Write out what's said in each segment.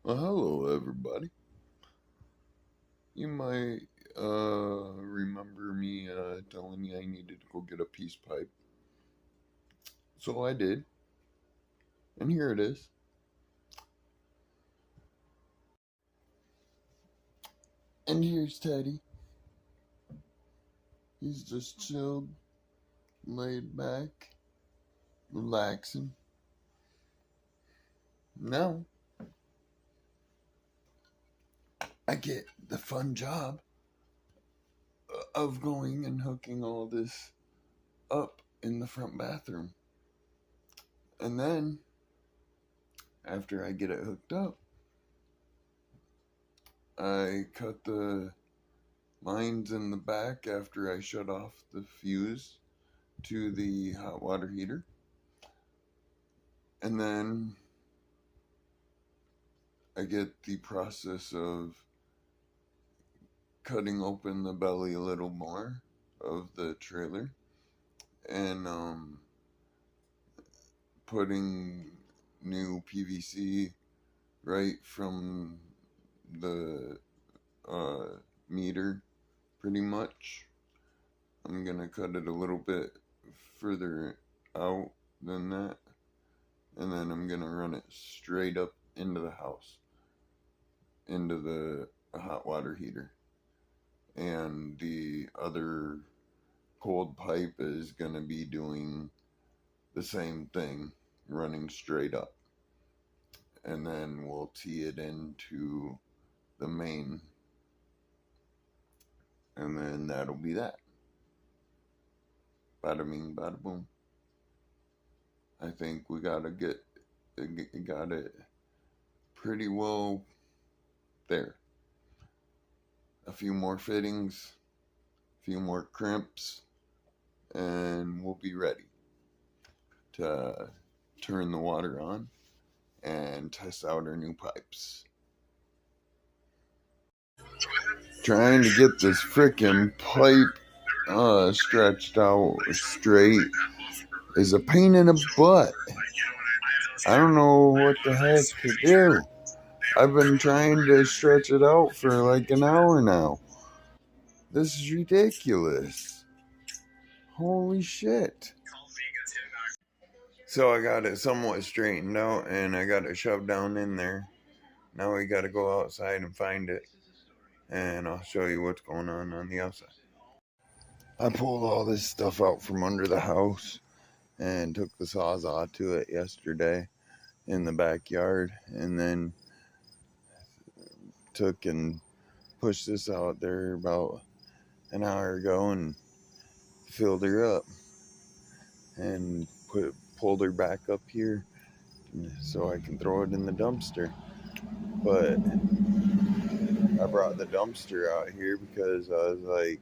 Well, hello, everybody. You might remember me telling you I needed to go get a peace pipe. So I did, and here it is. And here's Teddy. He's just chilled, laid back, relaxing. Now, I get the fun job of going and hooking all this up in the front bathroom. And then, after I get it hooked up, I cut the lines in the back after I shut off the fuse to the hot water heater. And then I get the process of cutting open the belly a little more of the trailer and putting new PVC right from the meter pretty much. I'm gonna cut it a little bit further out than that, and then I'm gonna run it straight up into the house, into the hot water heater. And the other cold pipe is gonna be doing the same thing, running straight up. And then we'll tee it into the main. And then that'll be that. Bada bing, bada boom. I think we got it pretty well there. A few more fittings, a few more crimps, and we'll be ready to turn the water on and test out our new pipes. Trying to get this frickin' pipe stretched out straight is a pain in the butt. I don't know what the heck to do. I've been trying to stretch it out for like an hour now. This is ridiculous. Holy shit. So I got it somewhat straightened out and I got it shoved down in there. Now we got to go outside and find it. And I'll show you what's going on the outside. I pulled all this stuff out from under the house and took the Sawzall to it yesterday in the backyard, and then took and pushed this out there about an hour ago and filled her up and pulled her back up here so I can throw it in the dumpster. But I brought the dumpster out here because I was like,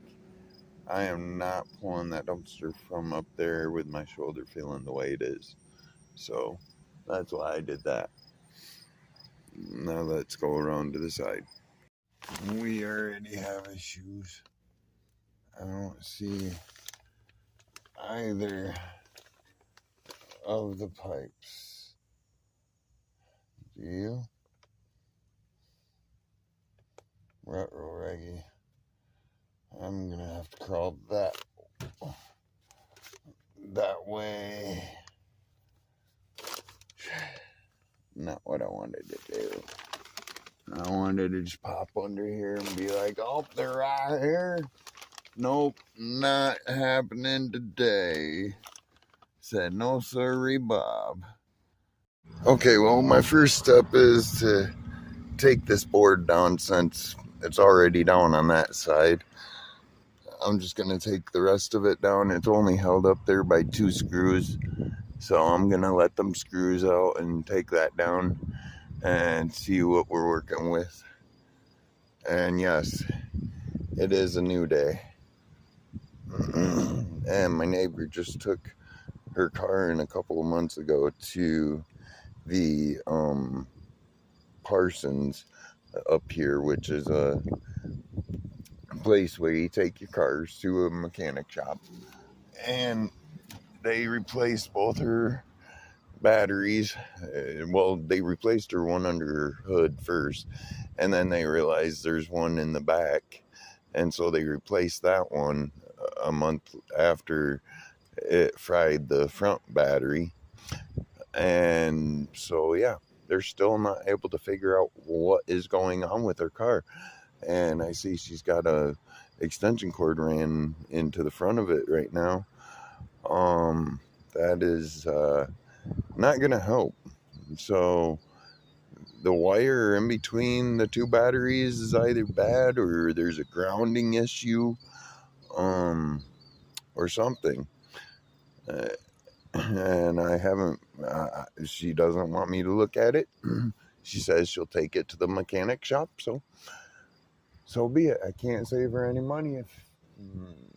I am not pulling that dumpster from up there with my shoulder feeling the way it is. So that's why I did that. Now let's go around to the side. We already have issues. I don't see either of the pipes. Do you? Retro-reggy. I'm gonna have to crawl that way. Not what I wanted to do. I wanted to just pop under here and be like, oh, they're right here. Nope, not happening today. Said no sorry, Bob. Okay, well, my first step is to take this board down since it's already down on that side. I'm just going to take the rest of it down. It's only held up there by 2 screws. So I'm going to let them screws out and take that down and see what we're working with. And yes, it is a new day. And my neighbor just took her car in a couple of months ago to the Parsons up here, which is a place where you take your cars to a mechanic shop, and they replaced both her batteries. Well, they replaced her one under her hood first, and then they realized there's one in the back, and so they replaced that one a month after it fried the front battery. And so yeah, they're still not able to figure out what is going on with her car. And I see she's got a extension cord ran into the front of it right now. That is not gonna help. So the wire in between the two batteries is either bad, or there's a grounding issue, or something. And I haven't, she doesn't want me to look at it. She says she'll take it to the mechanic shop, so be it. I can't save her any money if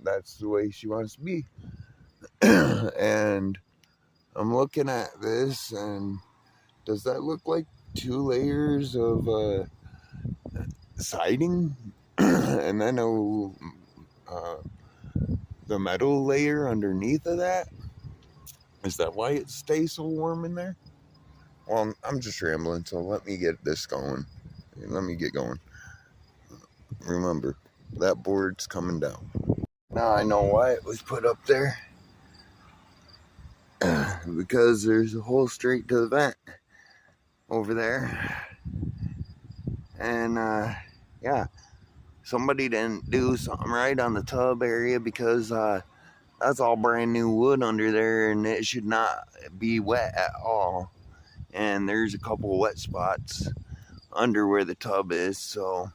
that's the way she wants to be. And I'm looking at this, and does that look like 2 layers of siding? And then the metal layer underneath of that? Is that why it stays so warm in there? Well, I'm just rambling, so let me get this going. Let me get going. Remember, that board's coming down. Now I know why it was put up there. Because there's a hole straight to the vent over there. And yeah, somebody didn't do something right on the tub area, because that's all brand new wood under there, and it should not be wet at all. And there's a couple of wet spots under where the tub is, so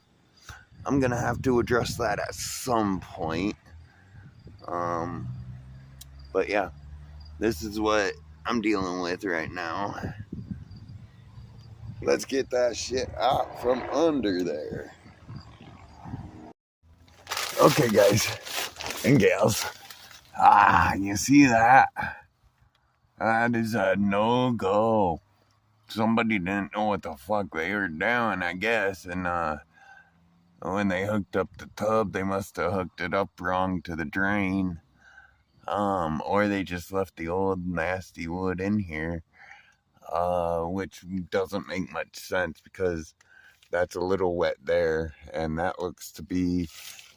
I'm gonna have to address that at some point. But yeah, this is what I'm dealing with right now. Let's get that shit out from under there. Okay, guys and gals. You see that? That is a no-go. Somebody didn't know what the fuck they were doing, I guess, and when they hooked up the tub, they must have hooked it up wrong to the drain. Or they just left the old nasty wood in here, which doesn't make much sense, because that's a little wet there, and that looks to be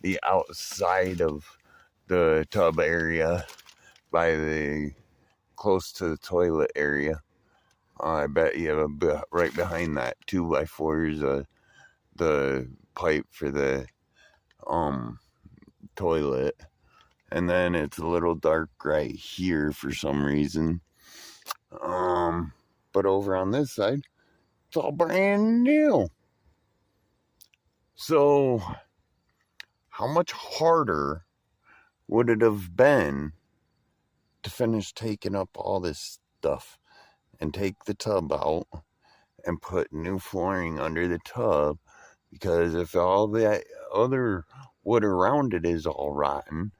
the outside of the tub area, by the close to the toilet area. I bet you right behind that 2x4 is the pipe for the toilet. And then it's a little dark right here for some reason. But over on this side, it's all brand new. So how much harder would it have been to finish taking up all this stuff and take the tub out and put new flooring under the tub? Because if all the other wood around it is all rotten,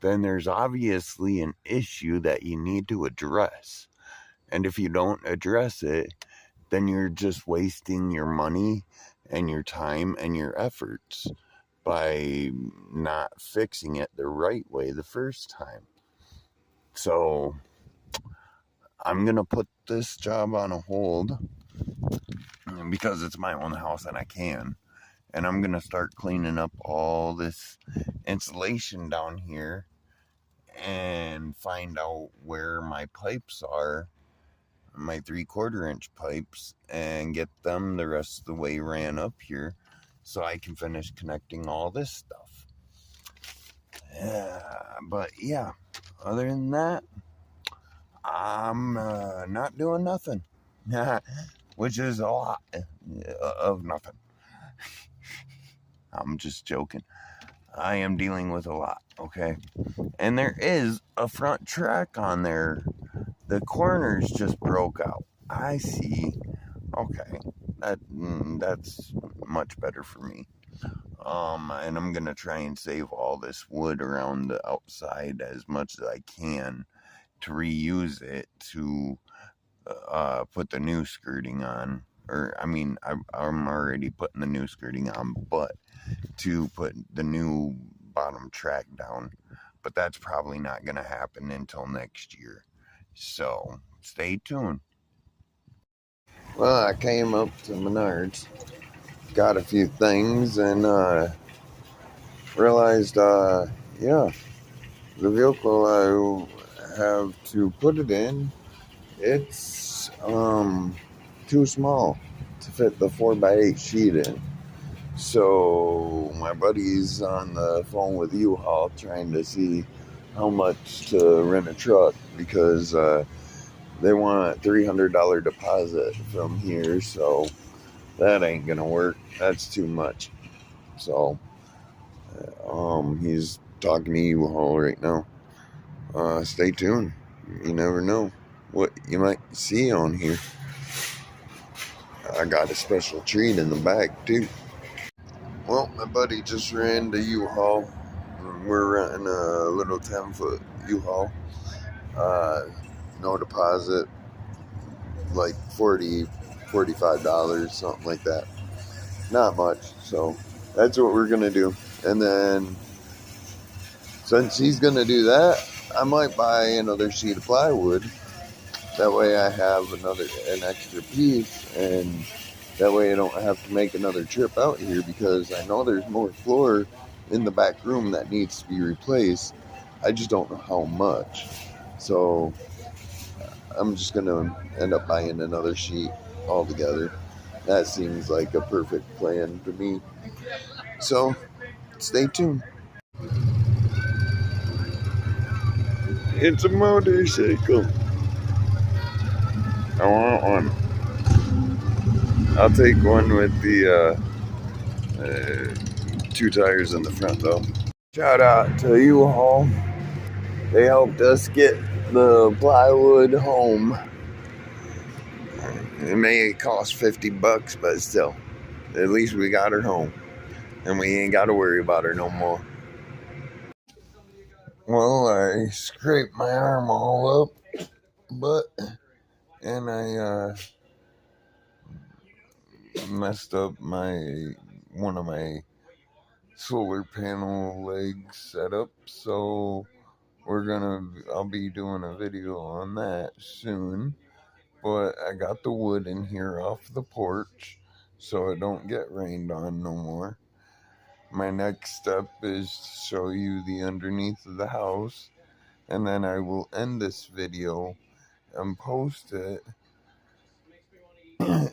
then there's obviously an issue that you need to address. And if you don't address it, then you're just wasting your money and your time and your efforts by not fixing it the right way the first time. So I'm gonna put this job on a hold, because it's my own house and I can. And I'm gonna start cleaning up all this insulation down here and find out where my pipes are, my 3/4 inch pipes, and get them the rest of the way ran up here, so I can finish connecting all this stuff. But yeah, other than that, I'm not doing nothing. Which is a lot of nothing. I'm just joking. I am dealing with a lot, okay? And there is a front track on there. The corners just broke out. I see. Okay. That's much better for me. And I'm gonna try and save all this wood around the outside as much as I can to reuse it to put the new skirting on. Or, I mean, I'm already putting the new skirting on, but to put the new bottom track down. But that's probably not going to happen until next year. So stay tuned. Well, I came up to Menards, got a few things, and realized, yeah, the vehicle I have to put it in, it's too small to fit the 4x8 sheet in. So my buddy's on the phone with U-Haul trying to see how much to rent a truck, because they want a $300 deposit from here, so that ain't gonna work. That's too much. So he's talking to U-Haul right now. Stay tuned. You never know what you might see on here. I got a special treat in the bag too. Well, my buddy just ran to U-Haul. We're renting a little 10-foot U-Haul. No deposit, like $45, something like that. Not much. So that's what we're gonna do. And then since he's gonna do that, I might buy another sheet of plywood. That way I have an extra piece, and that way I don't have to make another trip out here, because I know there's more floor in the back room that needs to be replaced. I just don't know how much. So I'm just gonna end up buying another sheet altogether. That seems like a perfect plan to me. So stay tuned. It's a motorcycle. I want one. I'll take one with the two tires in the front though. Shout out to U-Haul. They helped us get the plywood home. It may cost $50, but still, at least we got her home, and we ain't got to worry about her no more. Well, I scraped my arm all up, and I messed up one of my solar panel legs setup, so I'll be doing a video on that soon. But I got the wood in here off the porch, so it don't get rained on no more. My next step is to show you the underneath of the house, and then I will end this video and post it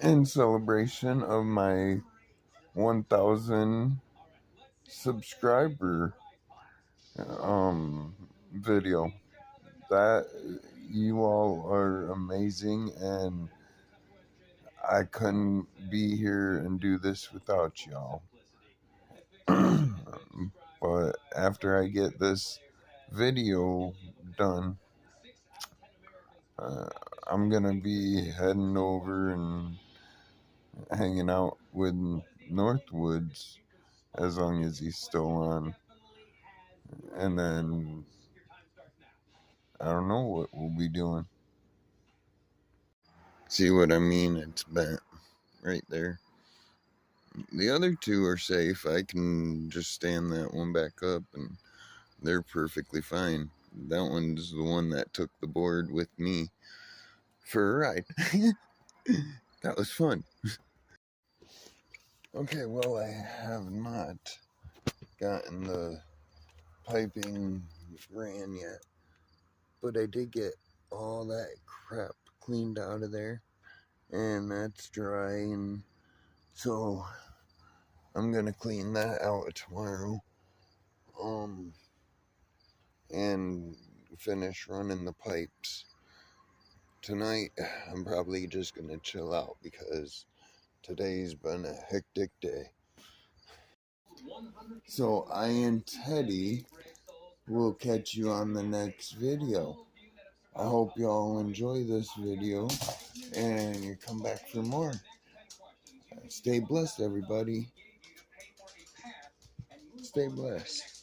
in celebration of my 1,000 subscriber video. That you all are amazing, and I couldn't be here and do this without y'all. But after I get this video done, uh, I'm gonna be heading over and hanging out with Northwoods as long as he's still on, and then I don't know what we'll be doing. See what I mean? It's bent right there. The other two are safe. I can just stand that one back up, and they're perfectly fine. That one's the one that took the board with me for a ride. That was fun. Okay, well, I have not gotten the piping ran yet, but I did get all that crap cleaned out of there, and that's dry, and so I'm gonna clean that out tomorrow, and finish running the pipes. Tonight, I'm probably just gonna chill out, because today's been a hectic day. So I and Teddy will catch you on the next video. I hope y'all enjoy this video and you come back for more. Stay blessed, everybody. Stay blessed.